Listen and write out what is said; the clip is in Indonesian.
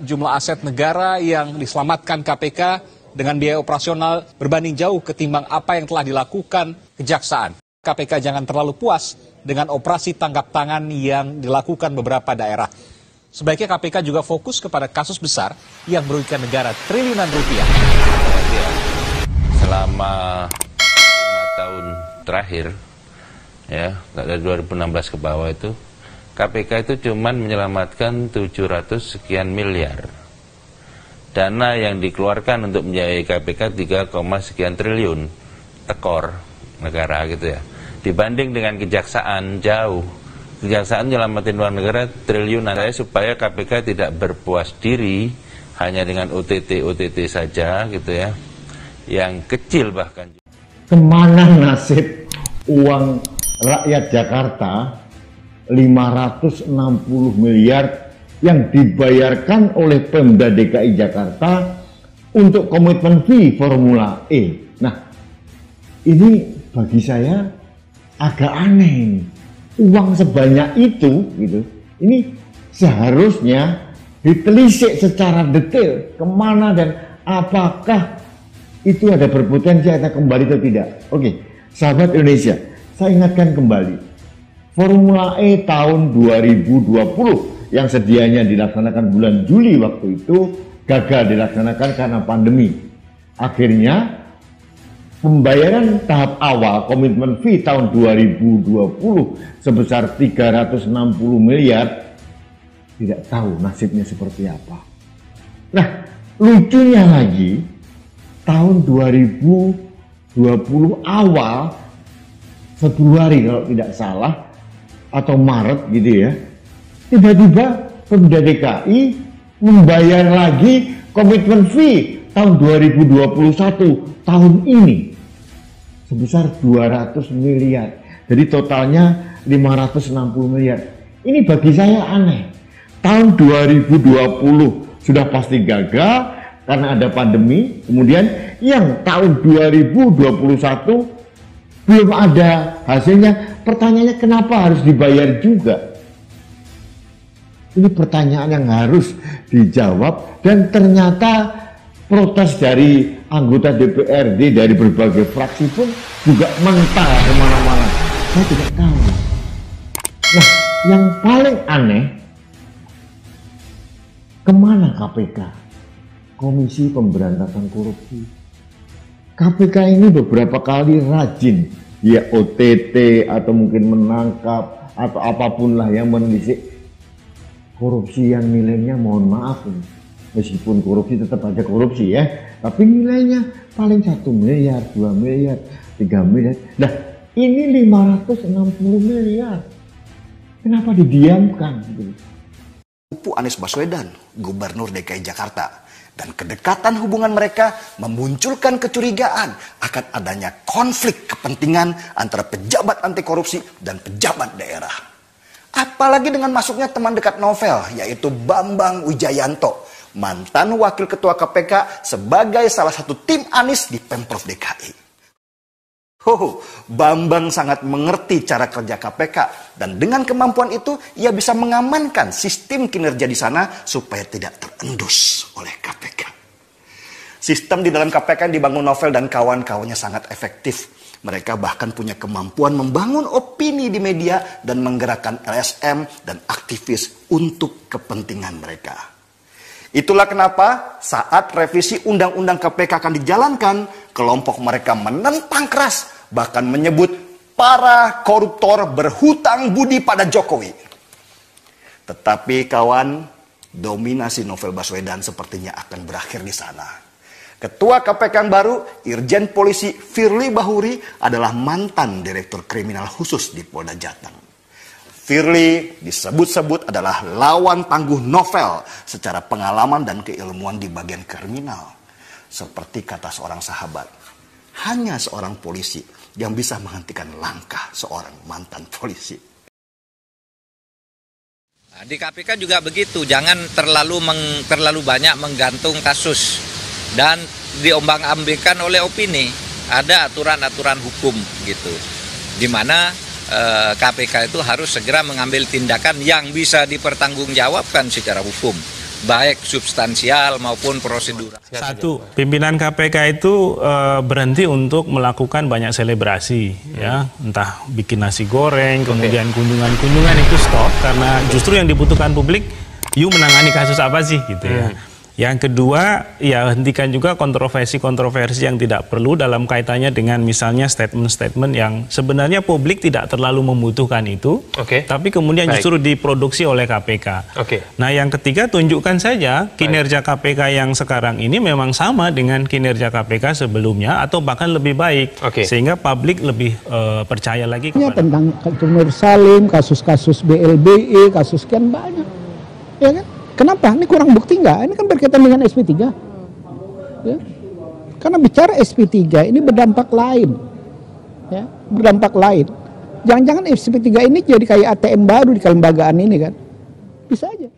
jumlah aset negara yang diselamatkan KPK dengan biaya operasional berbanding jauh ketimbang apa yang telah dilakukan kejaksaan. KPK jangan terlalu puas dengan operasi tangkap tangan yang dilakukan beberapa daerah. Sebaiknya KPK juga fokus kepada kasus besar yang merugikan negara triliunan rupiah. Selama 5 tahun terakhir, ya dari 2016 ke bawah itu, KPK itu cuma menyelamatkan 700 sekian miliar. Dana yang dikeluarkan untuk menjadi KPK 3, sekian triliun tekor negara gitu ya. Dibanding dengan kejaksaan jauh. Kejaksaan nyelamatin uang negara triliunan. Supaya KPK tidak berpuas diri hanya dengan OTT saja gitu ya. Yang kecil bahkan. Kemana nasib uang rakyat Jakarta 560 miliar yang dibayarkan oleh Pemda DKI Jakarta untuk komitmen fee Formula E? Nah, ini bagi saya agak aneh ini. Uang sebanyak itu gitu, ini seharusnya ditelisik secara detail kemana dan apakah itu ada berpotensi atau kembali atau tidak. Oke, sahabat Indonesia, saya ingatkan kembali, Formula E tahun 2020 yang sedianya dilaksanakan bulan Juli waktu itu gagal dilaksanakan karena pandemi. Akhirnya pembayaran tahap awal komitmen fee tahun 2020 sebesar 360 miliar tidak tahu nasibnya seperti apa. Nah, lucunya lagi tahun 2020 awal Februari kalau tidak salah atau Maret gitu ya, tiba-tiba Pemda DKI membayar lagi komitmen fee tahun 2021 tahun ini sebesar 200 miliar. Jadi totalnya 560 miliar. Ini bagi saya aneh. Tahun 2020 sudah pasti gagal karena ada pandemi. Kemudian yang tahun 2021 belum ada hasilnya. Pertanyaannya kenapa harus dibayar juga? Ini pertanyaan yang harus dijawab dan ternyata protes dari anggota DPRD dari berbagai fraksi pun juga mentah kemana-mana. Saya tidak tahu. Nah, yang paling aneh, kemana KPK? Komisi Pemberantasan Korupsi. KPK ini beberapa kali rajin, ya OTT atau mungkin menangkap atau apapun lah yang menelisik korupsi yang nilainya mohon maaf ini. Meskipun korupsi tetap aja korupsi ya, tapi nilainya paling 1 miliar, 2 miliar, 3 miliar. Nah, ini 560 miliar. Kenapa didiamkan? Kupu Anies Baswedan, Gubernur DKI Jakarta, dan kedekatan hubungan mereka memunculkan kecurigaan akan adanya konflik kepentingan antara pejabat anti korupsi dan pejabat daerah. Apalagi dengan masuknya teman dekat Novel, yaitu Bambang Wijayanto, mantan wakil ketua KPK sebagai salah satu tim Anies di Pemprov DKI. Bambang sangat mengerti cara kerja KPK dan dengan kemampuan itu ia bisa mengamankan sistem kinerja di sana supaya tidak terendus oleh KPK. Sistem di dalam KPK yang dibangun Novel dan kawan-kawannya sangat efektif. Mereka bahkan punya kemampuan membangun opini di media dan menggerakkan LSM dan aktivis untuk kepentingan mereka. Itulah kenapa saat revisi Undang-Undang KPK akan dijalankan, kelompok mereka menentang keras, bahkan menyebut para koruptor berhutang budi pada Jokowi. Tetapi kawan, dominasi Novel Baswedan sepertinya akan berakhir di sana. Ketua KPK yang baru, Irjen Polisi Firly Bahuri adalah mantan Direktur Kriminal Khusus di Polda Jateng. Firly disebut-sebut adalah lawan tangguh Novel secara pengalaman dan keilmuan di bagian kriminal. Seperti kata seorang sahabat, hanya seorang polisi yang bisa menghentikan langkah seorang mantan polisi. Di KPK juga begitu, jangan terlalu banyak menggantung kasus dan diombang-ambingkan oleh opini. Ada aturan-aturan hukum gitu, di mana KPK itu harus segera mengambil tindakan yang bisa dipertanggungjawabkan secara hukum. baik substansial maupun prosedural. Satu, pimpinan KPK itu berhenti untuk melakukan banyak selebrasi, ya, entah bikin nasi goreng, kemudian kunjungan-kunjungan itu stop, karena justru yang dibutuhkan publik, you menangani kasus apa sih, gitu ya. Yang kedua, ya hentikan juga kontroversi-kontroversi yang tidak perlu dalam kaitannya dengan misalnya statement-statement yang sebenarnya publik tidak terlalu membutuhkan itu, tapi kemudian justru diproduksi oleh KPK. Nah, yang ketiga, tunjukkan saja kinerja KPK yang sekarang ini memang sama dengan kinerja KPK sebelumnya atau bahkan lebih baik, sehingga publik lebih percaya lagi kepada tentang Nur Salim, kasus-kasus BLBI, kasus sekian banyak, ya kan? Kenapa? Ini kurang bukti nggak? Ini kan berkaitan dengan SP3. Ya. Karena bicara SP3 ini berdampak lain. Ya, berdampak lain. Jangan-jangan SP3 ini jadi kayak ATM baru di kelembagaan ini kan? Bisa aja.